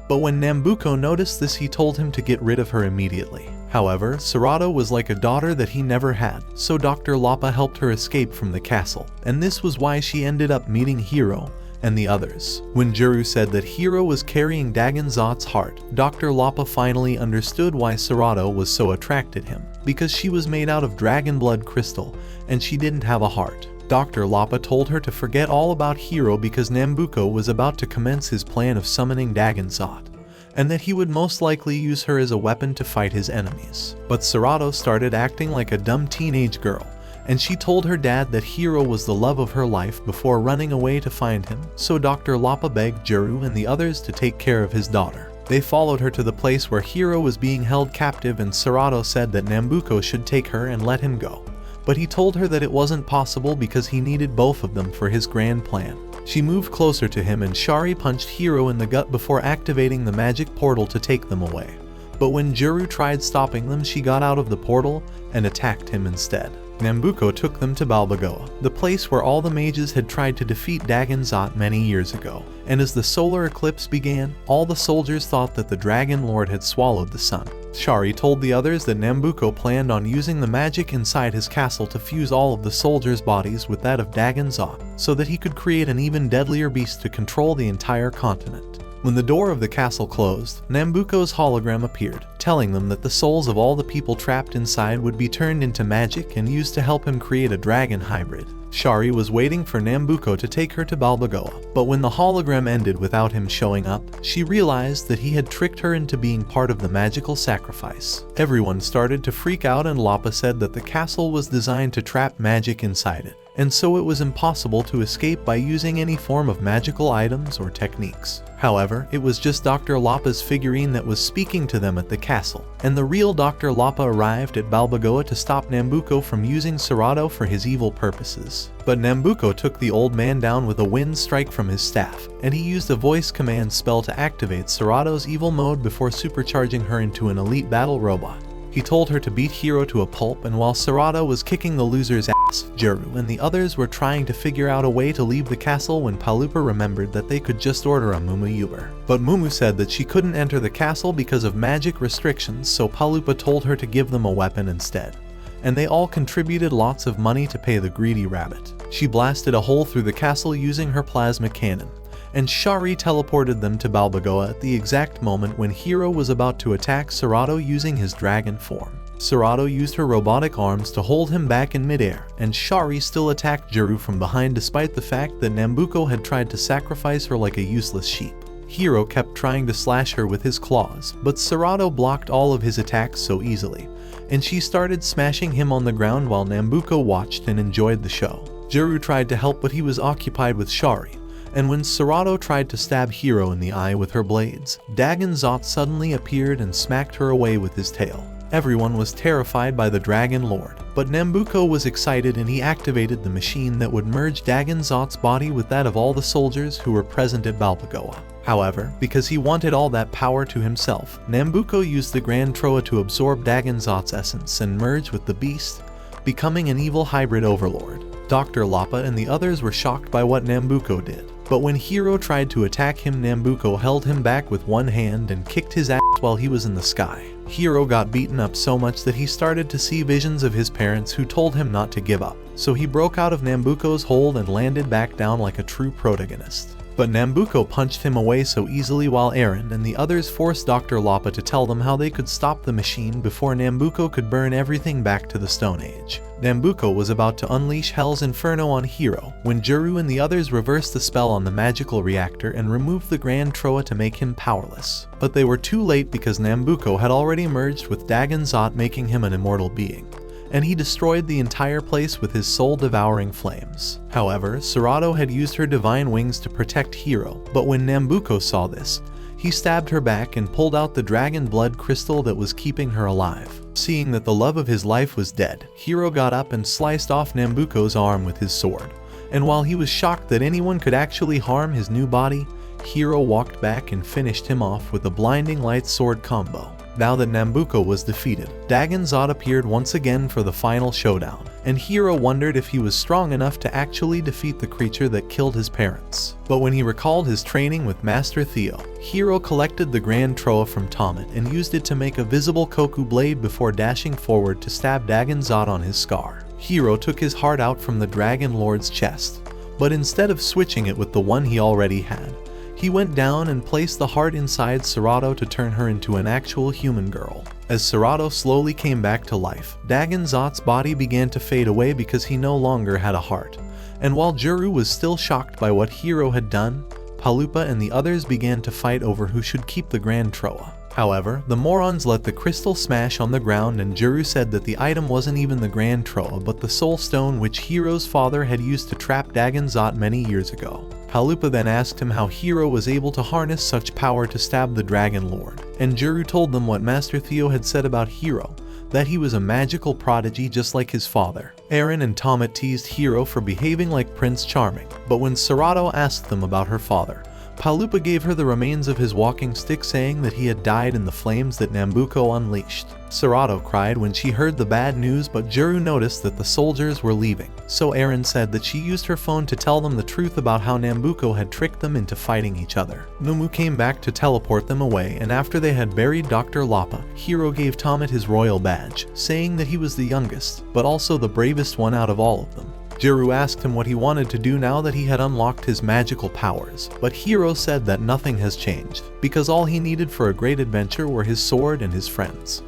[SPEAKER 1] But when Nambuko noticed this, he told him to get rid of her immediately. However, Serato was like a daughter that he never had, so Dr. Lapa helped her escape from the castle, and this was why she ended up meeting Hiro and the others. When Juru said that Hiro was carrying Dagon Zot's heart, Dr. Lapa finally understood why Serato was so attracted him, because she was made out of dragon blood crystal, and she didn't have a heart. Dr. Lapa told her to forget all about Hiro because Nambuko was about to commence his plan of summoning Dagon Zot, and that he would most likely use her as a weapon to fight his enemies. But Serato started acting like a dumb teenage girl, and she told her dad that Hiro was the love of her life before running away to find him, so Dr. Lapa begged Juru and the others to take care of his daughter. They followed her to the place where Hiro was being held captive, and Serato said that Nambuko should take her and let him go. But he told her that it wasn't possible because he needed both of them for his grand plan. She moved closer to him and Shari punched Hiro in the gut before activating the magic portal to take them away. But when Juru tried stopping them, she got out of the portal and attacked him instead. Nambuko took them to Balbagoa, the place where all the mages had tried to defeat Dagon Zot many years ago, and as the solar eclipse began, all the soldiers thought that the Dragon Lord had swallowed the sun. Shari told the others that Nambuko planned on using the magic inside his castle to fuse all of the soldiers' bodies with that of Dagon Zot, so that he could create an even deadlier beast to control the entire continent. When the door of the castle closed, Nambuko's hologram appeared, telling them that the souls of all the people trapped inside would be turned into magic and used to help him create a dragon hybrid. Shari was waiting for Nambuko to take her to Balbagoa, but when the hologram ended without him showing up, she realized that he had tricked her into being part of the magical sacrifice. Everyone started to freak out, and Lapa said that the castle was designed to trap magic inside it, and so it was impossible to escape by using any form of magical items or techniques. However, it was just Dr. Lapa's figurine that was speaking to them at the castle, and the real Dr. Lapa arrived at Balbagoa to stop Nambuko from using Serato for his evil purposes. But Nambuko took the old man down with a wind strike from his staff, and he used a voice command spell to activate Serato's evil mode before supercharging her into an elite battle robot. He told her to beat Hiro to a pulp, and while Serato was kicking the loser's ass, Juru and the others were trying to figure out a way to leave the castle when Palupa remembered that they could just order a Mumu Uber. But Mumu said that she couldn't enter the castle because of magic restrictions, so Palupa told her to give them a weapon instead, and they all contributed lots of money to pay the greedy rabbit. She blasted a hole through the castle using her plasma cannon, and Shari teleported them to Balboa at the exact moment when Hiro was about to attack Serato using his dragon form. Serato used her robotic arms to hold him back in midair, and Shari still attacked Juru from behind despite the fact that Nambuko had tried to sacrifice her like a useless sheep. Hiro kept trying to slash her with his claws, but Serato blocked all of his attacks so easily, and she started smashing him on the ground while Nambuko watched and enjoyed the show. Juru tried to help, but he was occupied with Shari, and when Serato tried to stab Hiro in the eye with her blades, Dagon Zot suddenly appeared and smacked her away with his tail. Everyone was terrified by the Dragon Lord, but Nambuko was excited and he activated the machine that would merge Dagon Zot's body with that of all the soldiers who were present at Balboa. However, because he wanted all that power to himself, Nambuko used the Grand Troa to absorb Dagon Zot's essence and merge with the beast, becoming an evil hybrid overlord. Dr. Lapa and the others were shocked by what Nambuko did, but when Hiro tried to attack him, Nambuko held him back with one hand and kicked his ass while he was in the sky. Hiro got beaten up so much that he started to see visions of his parents who told him not to give up, so he broke out of Nambuko's hold and landed back down like a true protagonist. But Nambuko punched him away so easily while Eren and the others forced Dr. Lapa to tell them how they could stop the machine before Nambuko could burn everything back to the Stone Age. Nambuko was about to unleash Hell's Inferno on Hiro when Juru and the others reversed the spell on the magical reactor and removed the Grand Troa to make him powerless. But they were too late because Nambuko had already merged with Dagon Zot, making him an immortal being, and he destroyed the entire place with his soul-devouring flames. However, Serato had used her divine wings to protect Hiro, but when Nambuko saw this, he stabbed her back and pulled out the dragon blood crystal that was keeping her alive. Seeing that the love of his life was dead, Hiro got up and sliced off Nambuko's arm with his sword, and while he was shocked that anyone could actually harm his new body, Hiro walked back and finished him off with a blinding light sword combo. Now that Nambuko was defeated, Dagon Zot appeared once again for the final showdown, and Hiro wondered if he was strong enough to actually defeat the creature that killed his parents. But when he recalled his training with Master Theo, Hiro collected the Grand Troa from Tomet and used it to make a visible Koku blade before dashing forward to stab Dagon Zot on his scar. Hiro took his heart out from the Dragon Lord's chest, but instead of switching it with the one he already had, he went down and placed the heart inside Serato to turn her into an actual human girl. As Serato slowly came back to life, Dagon Zot's body began to fade away because he no longer had a heart. And while Juru was still shocked by what Hiro had done, Palupa and the others began to fight over who should keep the Grand Troa. However, the Morons let the crystal smash on the ground and Juru said that the item wasn't even the Grand Troa but the Soul Stone which Hiro's father had used to trap Dagon Zot many years ago. Palupa then asked him how Hiro was able to harness such power to stab the Dragon Lord, and Juru told them what Master Theo had said about Hiro, that he was a magical prodigy just like his father. Eren and Tomet teased Hiro for behaving like Prince Charming, but when Serato asked them about her father, Palupa gave her the remains of his walking stick, saying that he had died in the flames that Nambuko unleashed. Serato cried when she heard the bad news, but Juru noticed that the soldiers were leaving, so Eren said that she used her phone to tell them the truth about how Nambuko had tricked them into fighting each other. Numu came back to teleport them away, and after they had buried Dr. Lapa, Hiro gave Tomet his royal badge, saying that he was the youngest, but also the bravest one out of all of them. Juru asked him what he wanted to do now that he had unlocked his magical powers, but Hiro said that nothing has changed, because all he needed for a great adventure were his sword and his friends.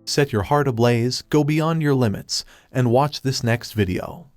[SPEAKER 1] Set your heart ablaze, go beyond your limits, and watch this next video.